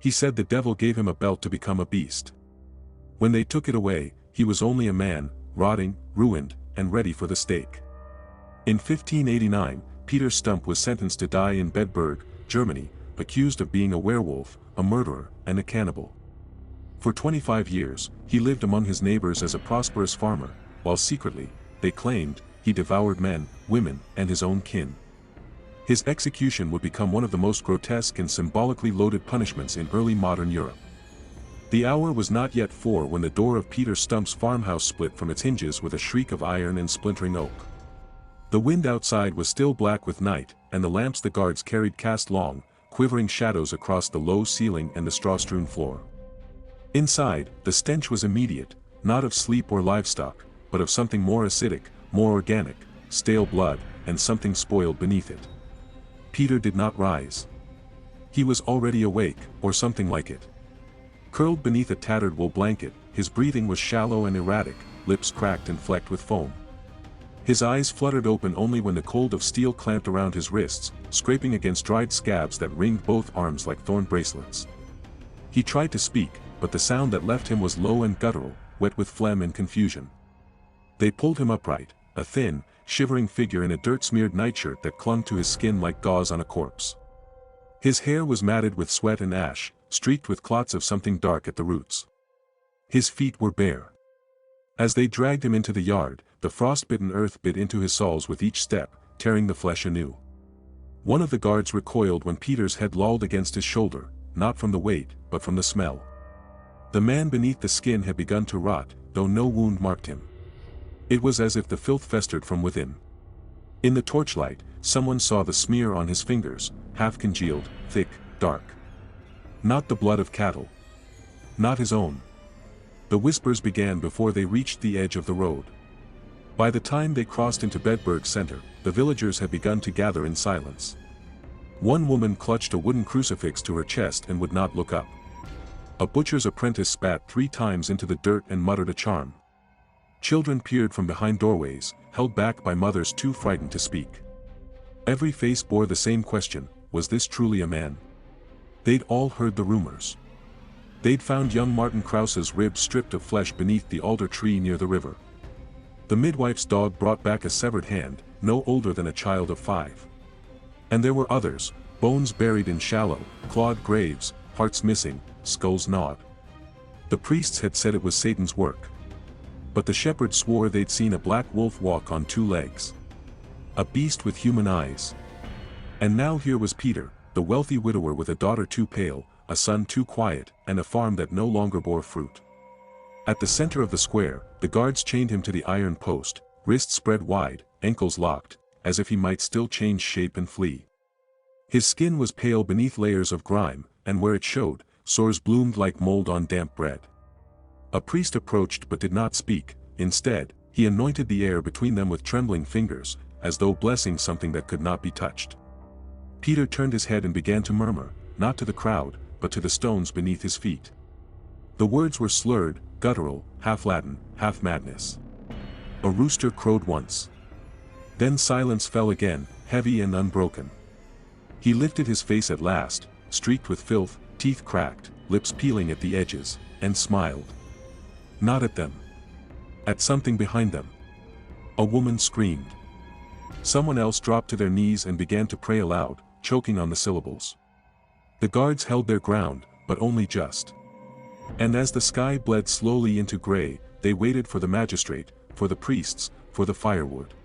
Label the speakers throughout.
Speaker 1: He said the devil gave him a belt to become a beast. When they took it away, he was only a man, rotting, ruined, and ready for the stake. In 1589, Peter Stumpp was sentenced to die in Bedburg, Germany, accused of being a werewolf, a murderer, and a cannibal. For 25 years, he lived among his neighbors as a prosperous farmer, while secretly, they claimed, he devoured men, women, and his own kin. His execution would become one of the most grotesque and symbolically loaded punishments in early modern Europe. The hour was not yet 4 when the door of Peter Stumpp's farmhouse split from its hinges with a shriek of iron and splintering oak. The wind outside was still black with night, and the lamps the guards carried cast long, quivering shadows across the low ceiling and the straw-strewn floor. Inside, the stench was immediate, not of sleep or livestock, but of something more acidic, more organic, stale blood, and something spoiled beneath it. Peter did not rise. He was already awake, or something like it. Curled beneath a tattered wool blanket, his breathing was shallow and erratic, lips cracked and flecked with foam. His eyes fluttered open only when the cold of steel clamped around his wrists, scraping against dried scabs that ringed both arms like thorn bracelets. He tried to speak, but the sound that left him was low and guttural, wet with phlegm and confusion. They pulled him upright, a thin, shivering figure in a dirt-smeared nightshirt that clung to his skin like gauze on a corpse. His hair was matted with sweat and ash, streaked with clots of something dark at the roots. His feet were bare. As they dragged him into the yard, the frost-bitten earth bit into his soles with each step, tearing the flesh anew. One of the guards recoiled when Peter's head lolled against his shoulder, not from the weight, but from the smell. The man beneath the skin had begun to rot, though no wound marked him. It was as if the filth festered from within. In the torchlight, someone saw the smear on his fingers, half-congealed, thick, dark. Not the blood of cattle. Not his own. The whispers began before they reached the edge of the road. By the time they crossed into Bedburg center, the villagers had begun to gather in silence. One woman clutched a wooden crucifix to her chest and would not look up. A butcher's apprentice spat 3 times into the dirt and muttered a charm. Children peered from behind doorways, held back by mothers too frightened to speak. Every face bore the same question: was this truly a man? They'd all heard the rumors. They'd found young Martin Krause's ribs stripped of flesh beneath the alder tree near the river. The midwife's dog brought back a severed hand, no older than a child of 5. And there were others, bones buried in shallow, clawed graves, hearts missing, skulls gnawed. The priests had said it was Satan's work. But the shepherds swore they'd seen a black wolf walk on 2 legs. A beast with human eyes. And now here was Peter, the wealthy widower with a daughter too pale, a son too quiet, and a farm that no longer bore fruit. At the center of the square, the guards chained him to the iron post, wrists spread wide, ankles locked, as if he might still change shape and flee. His skin was pale beneath layers of grime, and where it showed, sores bloomed like mold on damp bread. A priest approached but did not speak. Instead, he anointed the air between them with trembling fingers, as though blessing something that could not be touched. Peter turned his head and began to murmur, not to the crowd, but to the stones beneath his feet. The words were slurred, guttural, half Latin, half madness. A rooster crowed once. Then silence fell again, heavy and unbroken. He lifted his face at last, streaked with filth, teeth cracked, lips peeling at the edges, and smiled. Not at them. At something behind them. A woman screamed. Someone else dropped to their knees and began to pray aloud, choking on the syllables. The guards held their ground, but only just. And as the sky bled slowly into gray, they waited for the magistrate, for the priests, for the firewood.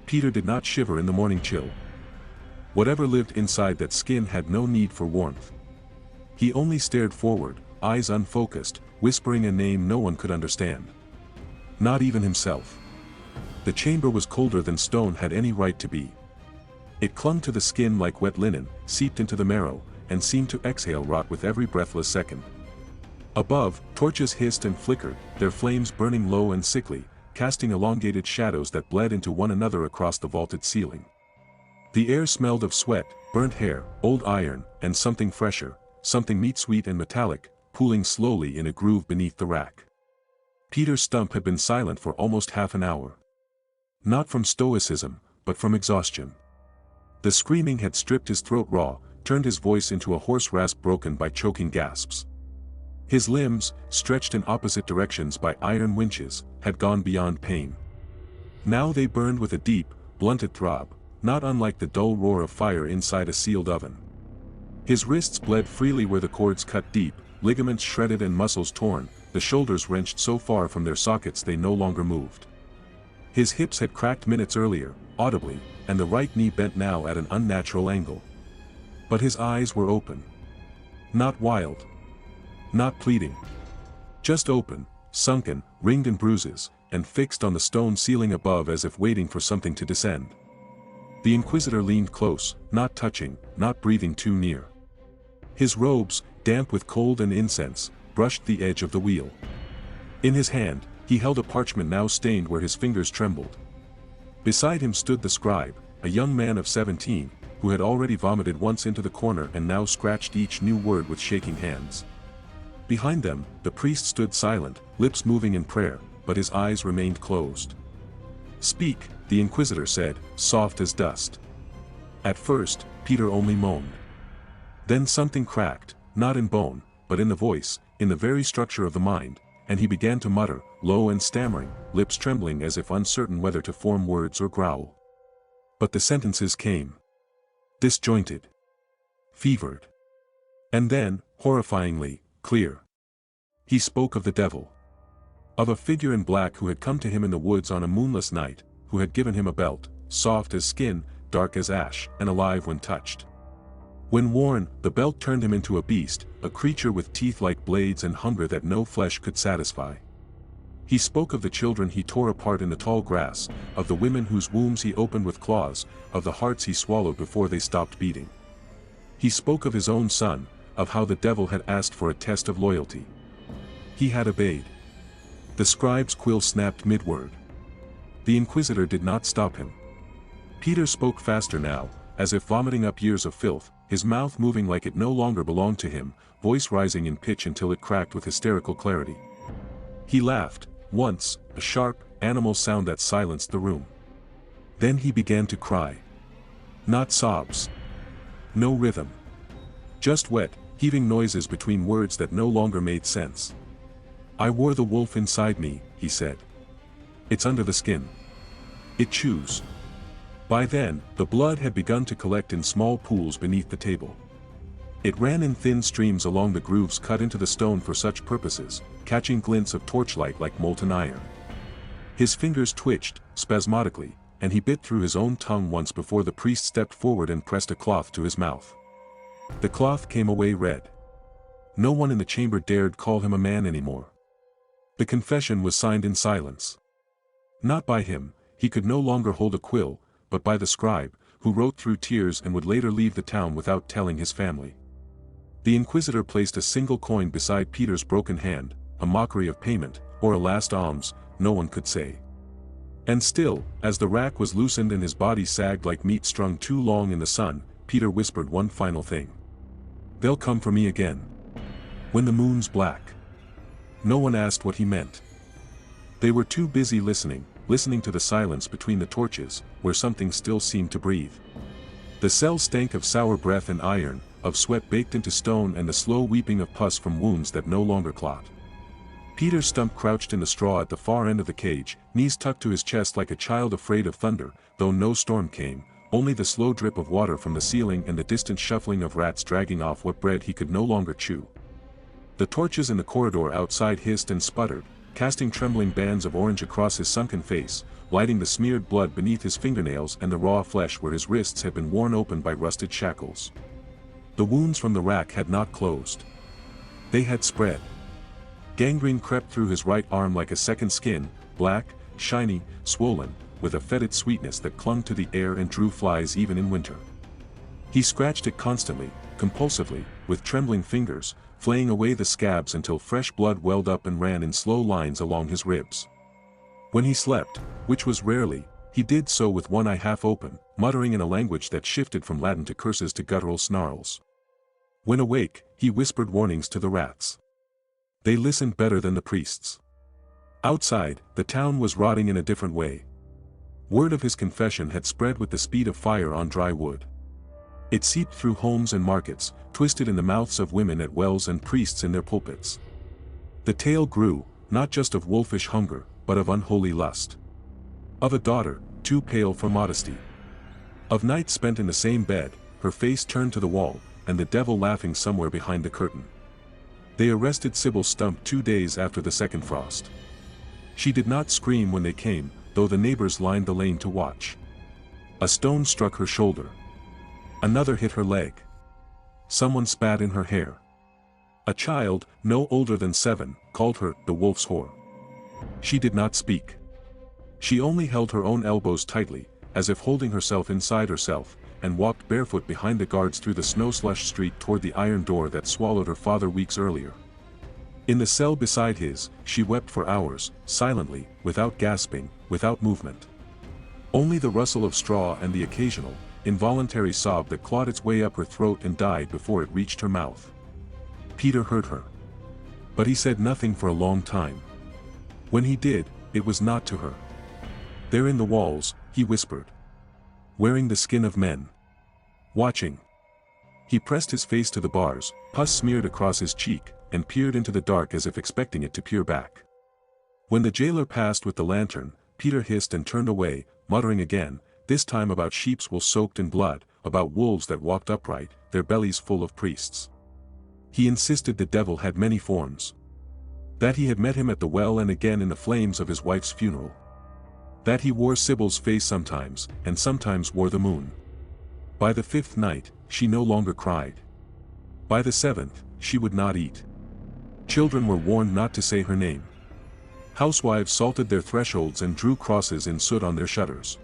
Speaker 1: Peter did not shiver in the morning chill. Whatever lived inside that skin had no need for warmth. He only stared forward, eyes unfocused, whispering a name no one could understand. Not even himself. The chamber was colder than stone had any right to be. It clung to the skin like wet linen, seeped into the marrow, and seemed to exhale rot with every breathless second. Above, torches hissed and flickered, their flames burning low and sickly, casting elongated shadows that bled into one another across the vaulted ceiling. The air smelled of sweat, burnt hair, old iron, and something fresher, something meat-sweet and metallic, pooling slowly in a groove beneath the rack. Peter Stumpp had been silent for almost half an hour. Not from stoicism, but from exhaustion. The screaming had stripped his throat raw, turned his voice into a hoarse rasp broken by choking gasps. His limbs, stretched in opposite directions by iron winches, had gone beyond pain. Now they burned with a deep, blunted throb, not unlike the dull roar of fire inside a sealed oven. His wrists bled freely where the cords cut deep, ligaments shredded and muscles torn, the shoulders wrenched so far from their sockets they no longer moved. His hips had cracked minutes earlier, audibly, and the right knee bent now at an unnatural angle. But his eyes were open. Not wild. Not pleading. Just open, sunken, ringed in bruises, and fixed on the stone ceiling above as if waiting for something to descend. The Inquisitor leaned close, not touching, not breathing too near. His robes, damp with cold and incense, brushed the edge of the wheel. In his hand, he held a parchment now stained where his fingers trembled. Beside him stood the scribe, a young man of 17, who had already vomited once into the corner and now scratched each new word with shaking hands. Behind them, the priest stood silent, lips moving in prayer, but his eyes remained closed. "Speak," the Inquisitor said, soft as dust. At first, Peter only moaned. Then something cracked, not in bone, but in the voice, in the very structure of the mind, and he began to mutter, low and stammering, lips trembling as if uncertain whether to form words or growl. But the sentences came. Disjointed. Fevered. And then, horrifyingly, clear. He spoke of the devil. Of a figure in black who had come to him in the woods on a moonless night, who had given him a belt, soft as skin, dark as ash, and alive when touched. When worn, the belt turned him into a beast, a creature with teeth like blades and hunger that no flesh could satisfy. He spoke of the children he tore apart in the tall grass, of the women whose wombs he opened with claws, of the hearts he swallowed before they stopped beating. He spoke of his own son, of how the devil had asked for a test of loyalty. He had obeyed. The scribe's quill snapped mid-word. The Inquisitor did not stop him. Peter spoke faster now, as if vomiting up years of filth, his mouth moving like it no longer belonged to him, voice rising in pitch until it cracked with hysterical clarity. He laughed, once, a sharp, animal sound that silenced the room. Then he began to cry. Not sobs. No rhythm. Just wet, heaving noises between words that no longer made sense. "I wore the wolf inside me," he said. "It's under the skin. It chews." By then, the blood had begun to collect in small pools beneath the table. It ran in thin streams along the grooves cut into the stone for such purposes, catching glints of torchlight like molten iron. His fingers twitched, spasmodically, and he bit through his own tongue once before the priest stepped forward and pressed a cloth to his mouth. The cloth came away red. No one in the chamber dared call him a man anymore. The confession was signed in silence. Not by him, he could no longer hold a quill, but by the scribe, who wrote through tears and would later leave the town without telling his family. The Inquisitor placed a single coin beside Peter's broken hand, a mockery of payment, or a last alms, no one could say. And still, as the rack was loosened and his body sagged like meat strung too long in the sun, Peter whispered one final thing. "They'll come for me again. When the moon's black." No one asked what he meant. They were too busy listening to the silence between the torches, where something still seemed to breathe. The cell stank of sour breath and iron, of sweat baked into stone and the slow weeping of pus from wounds that no longer clot. Peter Stumpp crouched in the straw at the far end of the cage, knees tucked to his chest like a child afraid of thunder, though no storm came, only the slow drip of water from the ceiling and the distant shuffling of rats dragging off what bread he could no longer chew. The torches in the corridor outside hissed and sputtered, casting trembling bands of orange across his sunken face, lighting the smeared blood beneath his fingernails and the raw flesh where his wrists had been worn open by rusted shackles. The wounds from the rack had not closed. They had spread. Gangrene crept through his right arm like a second skin, black, shiny, swollen, with a fetid sweetness that clung to the air and drew flies even in winter. He scratched it constantly, compulsively, with trembling fingers, flaying away the scabs until fresh blood welled up and ran in slow lines along his ribs. When he slept, which was rarely, he did so with one eye half open, muttering in a language that shifted from Latin to curses to guttural snarls. When awake, he whispered warnings to the rats. They listened better than the priests. Outside, the town was rotting in a different way. Word of his confession had spread with the speed of fire on dry wood. It seeped through homes and markets, twisted in the mouths of women at wells and priests in their pulpits. The tale grew, not just of wolfish hunger, but of unholy lust. Of a daughter, too pale for modesty. Of nights spent in the same bed, her face turned to the wall, and the devil laughing somewhere behind the curtain. They arrested Peter Stumpp 2 days after the second frost. She did not scream when they came, though the neighbors lined the lane to watch. A stone struck her shoulder. Another hit her leg. Someone spat in her hair. A child, no older than 7, called her the wolf's whore. She did not speak. She only held her own elbows tightly, as if holding herself inside herself, and walked barefoot behind the guards through the snow-slushed street toward the iron door that swallowed her father weeks earlier. In the cell beside his, she wept for hours, silently, without gasping, without movement. Only the rustle of straw and the occasional, involuntary sob that clawed its way up her throat and died before it reached her mouth. Peter heard her. But he said nothing for a long time. When he did, it was not to her. There in the walls, he whispered. Wearing the skin of men. Watching. He pressed his face to the bars, pus smeared across his cheek, and peered into the dark as if expecting it to peer back. When the jailer passed with the lantern, Peter hissed and turned away, muttering again, this time about sheep's wool soaked in blood, about wolves that walked upright, their bellies full of priests. He insisted the devil had many forms. That he had met him at the well and again in the flames of his wife's funeral. That he wore Sybil's face sometimes, and sometimes wore the moon. By the 5th night, she no longer cried. By the 7th, she would not eat. Children were warned not to say her name. Housewives salted their thresholds and drew crosses in soot on their shutters.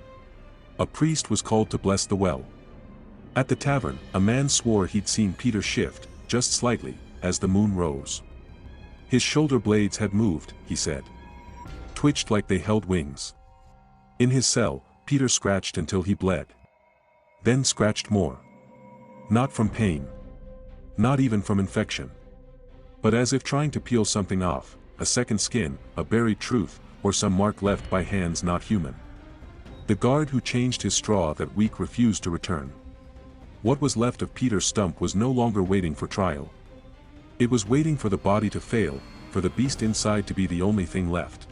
Speaker 1: A priest was called to bless the well. At the tavern, a man swore he'd seen Peter shift, just slightly, as the moon rose. His shoulder blades had moved, he said. Twitched like they held wings. In his cell, Peter scratched until he bled. Then scratched more. Not from pain. Not even from infection. But as if trying to peel something off, a second skin, a buried truth, or some mark left by hands not human. The guard who changed his straw that week refused to return. What was left of Peter Stumpp was no longer waiting for trial. It was waiting for the body to fail, for the beast inside to be the only thing left.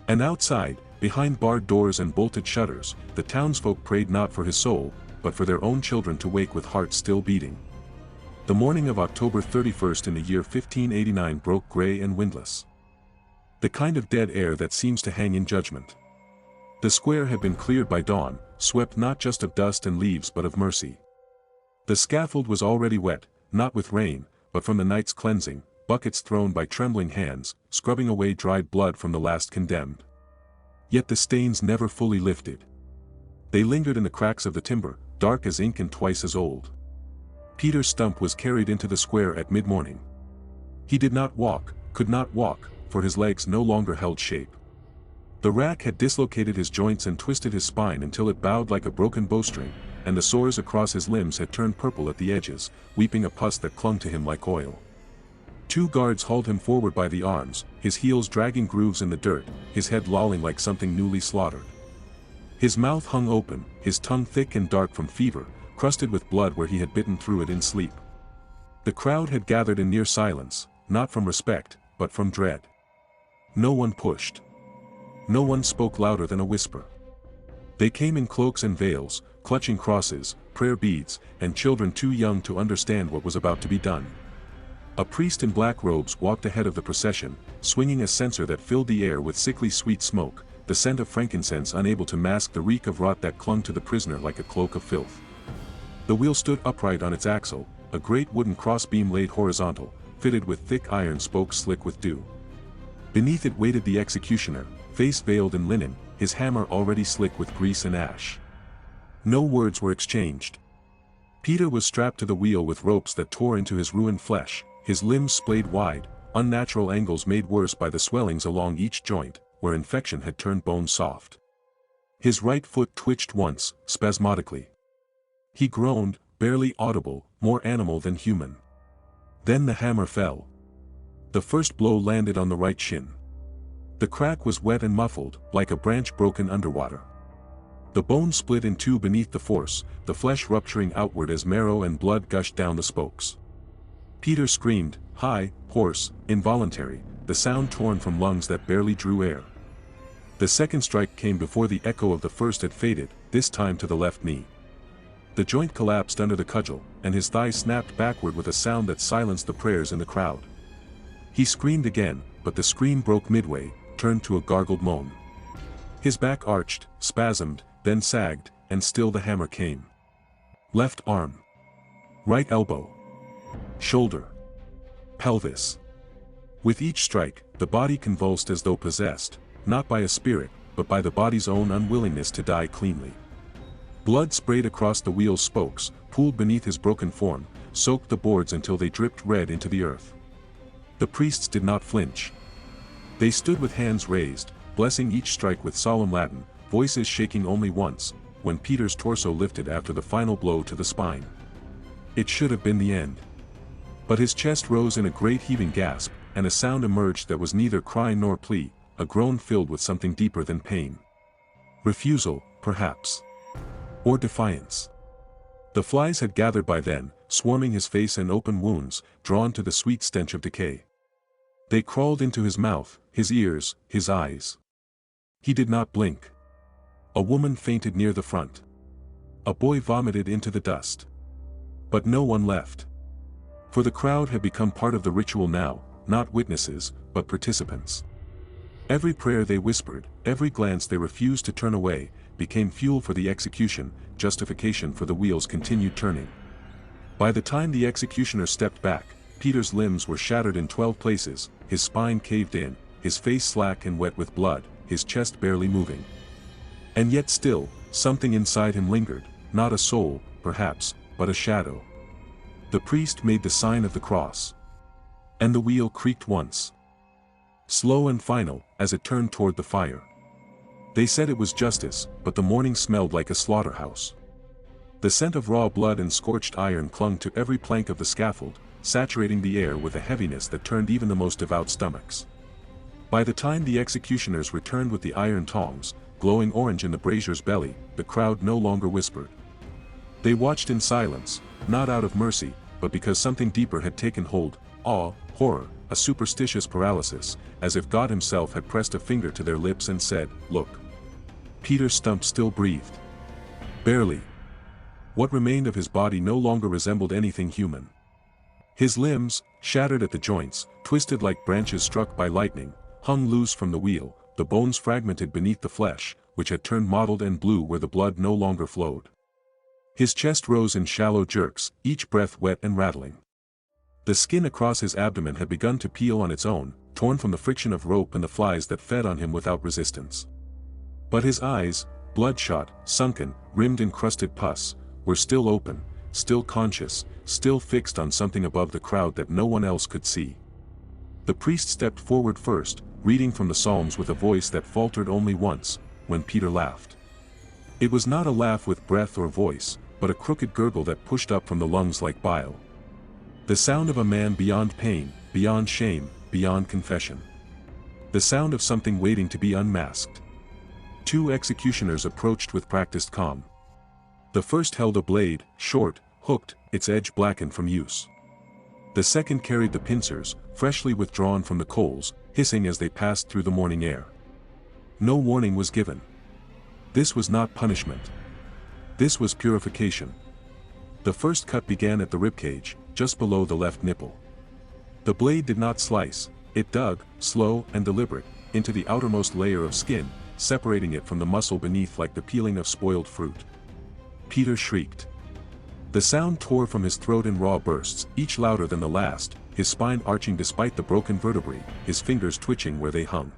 Speaker 1: And outside, behind barred doors and bolted shutters, the townsfolk prayed not for his soul, but for their own children to wake with hearts still beating. The morning of October 31st in the year 1589 broke grey and windless. The kind of dead air that seems to hang in judgment. The square had been cleared by dawn, swept not just of dust and leaves but of mercy. The scaffold was already wet, not with rain, but from the night's cleansing, buckets thrown by trembling hands, scrubbing away dried blood from the last condemned. Yet the stains never fully lifted. They lingered in the cracks of the timber, dark as ink and twice as old. Peter Stumpp was carried into the square at mid-morning. He did not walk, could not walk, for his legs no longer held shape. The rack had dislocated his joints and twisted his spine until it bowed like a broken bowstring, and the sores across his limbs had turned purple at the edges, weeping a pus that clung to him like oil. 2 guards hauled him forward by the arms, his heels dragging grooves in the dirt, his head lolling like something newly slaughtered. His mouth hung open, his tongue thick and dark from fever, crusted with blood where he had bitten through it in sleep. The crowd had gathered in near silence, not from respect, but from dread. No one pushed. No one spoke louder than a whisper. They came in cloaks and veils, clutching crosses, prayer beads, and children too young to understand what was about to be done. A priest in black robes walked ahead of the procession, swinging a censer that filled the air with sickly sweet smoke, the scent of frankincense unable to mask the reek of rot that clung to the prisoner like a cloak of filth. The wheel stood upright on its axle, a great wooden crossbeam laid horizontal, fitted with thick iron spokes slick with dew. Beneath it waited the executioner, face veiled in linen, his hammer already slick with grease and ash. No words were exchanged. Peter was strapped to the wheel with ropes that tore into his ruined flesh, his limbs splayed wide, unnatural angles made worse by the swellings along each joint, where infection had turned bone soft. His right foot twitched once, spasmodically. He groaned, barely audible, more animal than human. Then the hammer fell. The first blow landed on the right shin. The crack was wet and muffled, like a branch broken underwater. The bone split in two beneath the force, the flesh rupturing outward as marrow and blood gushed down the spokes. Peter screamed, high, hoarse, involuntary, the sound torn from lungs that barely drew air. The second strike came before the echo of the first had faded, this time to the left knee. The joint collapsed under the cudgel, and his thigh snapped backward with a sound that silenced the prayers in the crowd. He screamed again, but the scream broke midway, turned to a gargled moan. His back arched, spasmed, then sagged, and still the hammer came. Left arm. Right elbow. Shoulder. Pelvis. With each strike, the body convulsed as though possessed, not by a spirit, but by the body's own unwillingness to die cleanly. Blood sprayed across the wheel's spokes, pooled beneath his broken form, soaked the boards until they dripped red into the earth. The priests did not flinch. They stood with hands raised, blessing each strike with solemn Latin, voices shaking only once, when Peter's torso lifted after the final blow to the spine. It should have been the end. But his chest rose in a great heaving gasp, and a sound emerged that was neither cry nor plea, a groan filled with something deeper than pain. Refusal, perhaps. Or defiance. The flies had gathered by then, swarming his face and open wounds, drawn to the sweet stench of decay. They crawled into his mouth, his ears, his eyes. He did not blink. A woman fainted near the front. A boy vomited into the dust. But no one left. For the crowd had become part of the ritual now, not witnesses, but participants. Every prayer they whispered, every glance they refused to turn away, became fuel for the execution, justification for the wheel's continued turning. By the time the executioner stepped back, Peter's limbs were shattered in 12 places, his spine caved in, his face slack and wet with blood, his chest barely moving. And yet still, something inside him lingered, not a soul, perhaps, but a shadow. The priest made the sign of the cross. And the wheel creaked once. Slow and final, as it turned toward the fire. They said it was justice, but the morning smelled like a slaughterhouse. The scent of raw blood and scorched iron clung to every plank of the scaffold, saturating the air with a heaviness that turned even the most devout stomachs. By the time the executioners returned with the iron tongs, glowing orange in the brazier's belly, the crowd no longer whispered. They watched in silence, not out of mercy, but because something deeper had taken hold, awe, horror, a superstitious paralysis, as if God himself had pressed a finger to their lips and said, "Look." Peter Stumpp still breathed. Barely. What remained of his body no longer resembled anything human. His limbs, shattered at the joints, twisted like branches struck by lightning, hung loose from the wheel, the bones fragmented beneath the flesh, which had turned mottled and blue where the blood no longer flowed. His chest rose in shallow jerks, each breath wet and rattling. The skin across his abdomen had begun to peel on its own, torn from the friction of rope and the flies that fed on him without resistance. But his eyes, bloodshot, sunken, rimmed in crusted pus, were still open, still conscious, still fixed on something above the crowd that no one else could see. The priest stepped forward first, reading from the Psalms with a voice that faltered only once, when Peter laughed. It was not a laugh with breath or voice, but a crooked gurgle that pushed up from the lungs like bile. The sound of a man beyond pain, beyond shame, beyond confession. The sound of something waiting to be unmasked. Two executioners approached with practiced calm. The first held a blade, short, hooked, its edge blackened from use. The second carried the pincers, freshly withdrawn from the coals, hissing as they passed through the morning air. No warning was given. This was not punishment. This was purification. The first cut began at the ribcage, just below the left nipple. The blade did not slice, it dug, slow and deliberate, into the outermost layer of skin, separating it from the muscle beneath like the peeling of spoiled fruit. Peter shrieked. The sound tore from his throat in raw bursts, each louder than the last, his spine arching despite the broken vertebrae, his fingers twitching where they hung.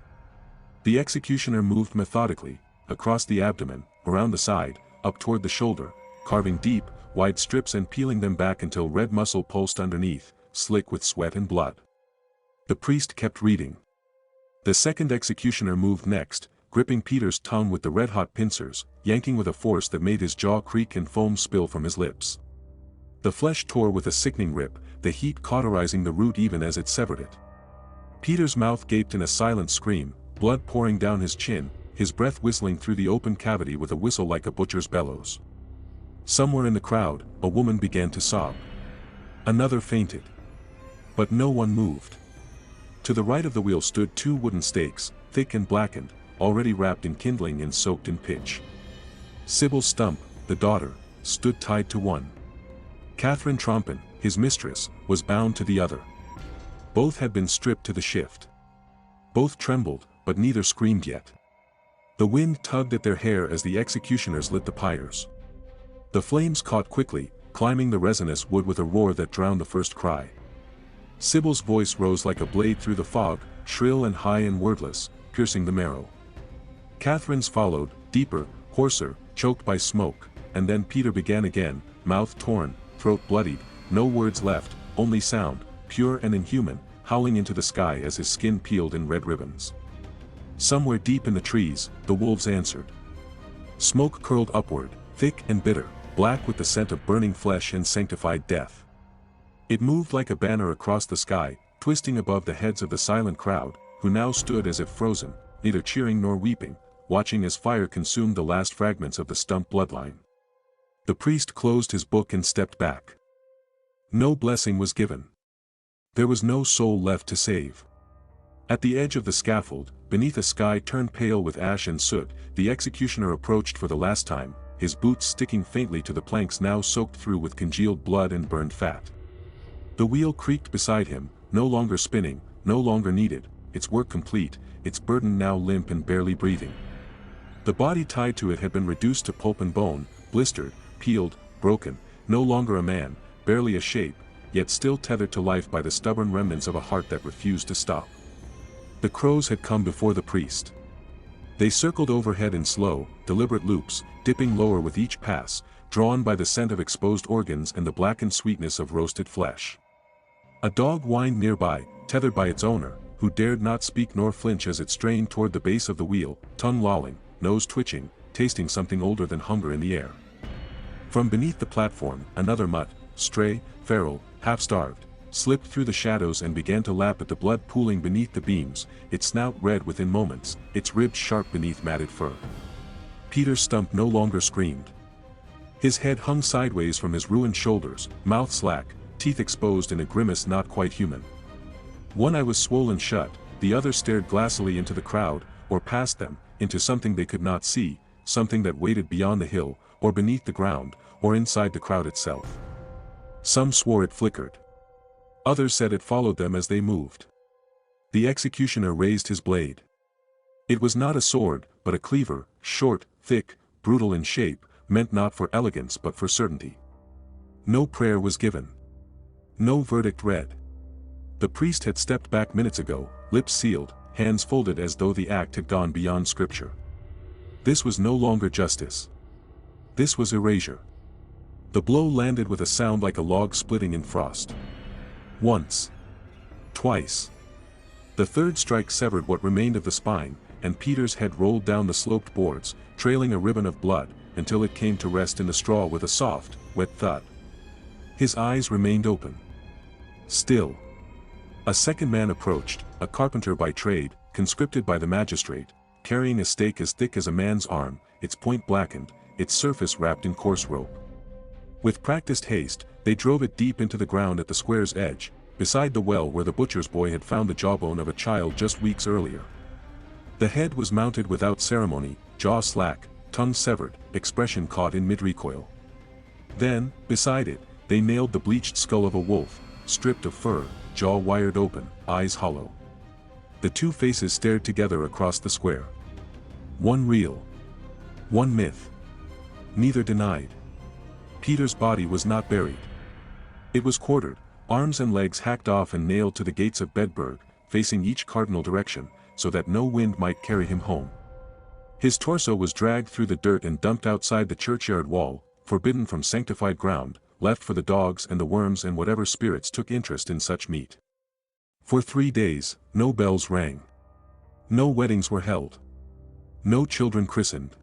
Speaker 1: The executioner moved methodically, across the abdomen, around the side, up toward the shoulder, carving deep, wide strips and peeling them back until red muscle pulsed underneath, slick with sweat and blood. The priest kept reading. The second executioner moved next, gripping Peter's tongue with the red-hot pincers, yanking with a force that made his jaw creak and foam spill from his lips. The flesh tore with a sickening rip, the heat cauterizing the root even as it severed it. Peter's mouth gaped in a silent scream, blood pouring down his chin, his breath whistling through the open cavity with a whistle like a butcher's bellows. Somewhere in the crowd, a woman began to sob. Another fainted. But no one moved. To the right of the wheel stood 2 wooden stakes, thick and blackened, already wrapped in kindling and soaked in pitch. Sybil Stumpp, the daughter, stood tied to one. Catherine Trompin, his mistress, was bound to the other. Both had been stripped to the shift. Both trembled, but neither screamed yet. The wind tugged at their hair as the executioners lit the pyres. The flames caught quickly, climbing the resinous wood with a roar that drowned the first cry. Sybil's voice rose like a blade through the fog, shrill and high and wordless, piercing the marrow. Catherine's followed, deeper, hoarser, choked by smoke, and then Peter began again, mouth torn, throat bloodied, no words left, only sound, pure and inhuman, howling into the sky as his skin peeled in red ribbons. Somewhere deep in the trees, the wolves answered. Smoke curled upward, thick and bitter, black with the scent of burning flesh and sanctified death. It moved like a banner across the sky, twisting above the heads of the silent crowd, who now stood as if frozen, neither cheering nor weeping, watching as fire consumed the last fragments of the Stumpp bloodline. The priest closed his book and stepped back. No blessing was given. There was no soul left to save. At the edge of the scaffold, beneath a sky turned pale with ash and soot, the executioner approached for the last time, his boots sticking faintly to the planks now soaked through with congealed blood and burned fat. The wheel creaked beside him, no longer spinning, no longer needed, its work complete, its burden now limp and barely breathing. The body tied to it had been reduced to pulp and bone, blistered, peeled, broken, no longer a man, barely a shape, yet still tethered to life by the stubborn remnants of a heart that refused to stop. The crows had come before the priest. They circled overhead in slow, deliberate loops, dipping lower with each pass, drawn by the scent of exposed organs and the blackened sweetness of roasted flesh. A dog whined nearby, tethered by its owner, who dared not speak nor flinch as it strained toward the base of the wheel, tongue lolling, nose twitching, tasting something older than hunger in the air. From beneath the platform, another mutt, stray, feral, half-starved, slipped through the shadows and began to lap at the blood pooling beneath the beams, its snout red within moments, its ribs sharp beneath matted fur. Peter Stumpp no longer screamed. His head hung sideways from his ruined shoulders, mouth slack, teeth exposed in a grimace not quite human. One eye was swollen shut, the other stared glassily into the crowd, or past them, into something they could not see, something that waited beyond the hill, or beneath the ground, or inside the crowd itself. Some swore it flickered. Others said it followed them as they moved. The executioner raised his blade. It was not a sword, but a cleaver, short, thick, brutal in shape, meant not for elegance but for certainty. No prayer was given. No verdict read. The priest had stepped back minutes ago, lips sealed, hands folded as though the act had gone beyond scripture. This was no longer justice. This was erasure. The blow landed with a sound like a log splitting in frost. Once. Twice. The third strike severed what remained of the spine, and Peter's head rolled down the sloped boards, trailing a ribbon of blood, until it came to rest in the straw with a soft, wet thud. His eyes remained open. Still. A second man approached, a carpenter by trade, conscripted by the magistrate, carrying a stake as thick as a man's arm, its point blackened, its surface wrapped in coarse rope. With practiced haste, they drove it deep into the ground at the square's edge, beside the well where the butcher's boy had found the jawbone of a child just weeks earlier. The head was mounted without ceremony, jaw slack, tongue severed, expression caught in mid-recoil. Then, beside it, they nailed the bleached skull of a wolf, stripped of fur, jaw wired open, eyes hollow. The two faces stared together across the square. One real. One myth. Neither denied. Peter's body was not buried. It was quartered, arms and legs hacked off and nailed to the gates of Bedburg, facing each cardinal direction, so that no wind might carry him home. His torso was dragged through the dirt and dumped outside the churchyard wall, forbidden from sanctified ground, left for the dogs and the worms and whatever spirits took interest in such meat. For 3 days, no bells rang. No weddings were held. No children christened.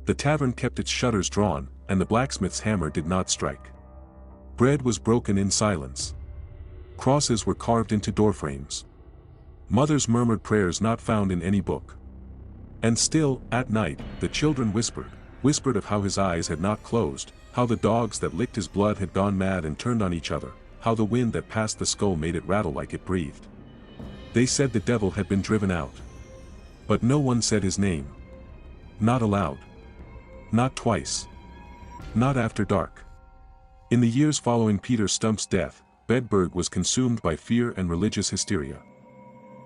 Speaker 1: The tavern kept its shutters drawn, and the blacksmith's hammer did not strike. Bread was broken in silence. Crosses were carved into doorframes. Mothers murmured prayers not found in any book. And still, at night, the children whispered of how his eyes had not closed, how the dogs that licked his blood had gone mad and turned on each other, how the wind that passed the skull made it rattle like it breathed. They said the devil had been driven out. But no one said his name. Not aloud. Not twice. Not after dark. In the years following Peter Stumpp's death, Bedburg was consumed by fear and religious hysteria.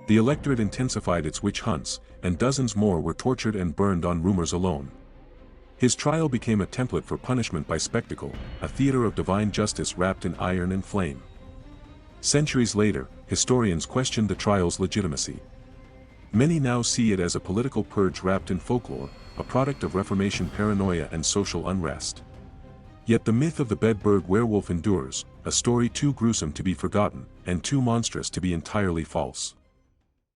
Speaker 1: The electorate intensified its witch hunts, and dozens more were tortured and burned on rumors alone. His trial became a template for punishment by spectacle, a theater of divine justice wrapped in iron and flame. Centuries later, historians questioned the trial's legitimacy. Many now see it as a political purge wrapped in folklore, a product of Reformation paranoia and social unrest. Yet the myth of the Bedburg werewolf endures, a story too gruesome to be forgotten, and too monstrous to be entirely false.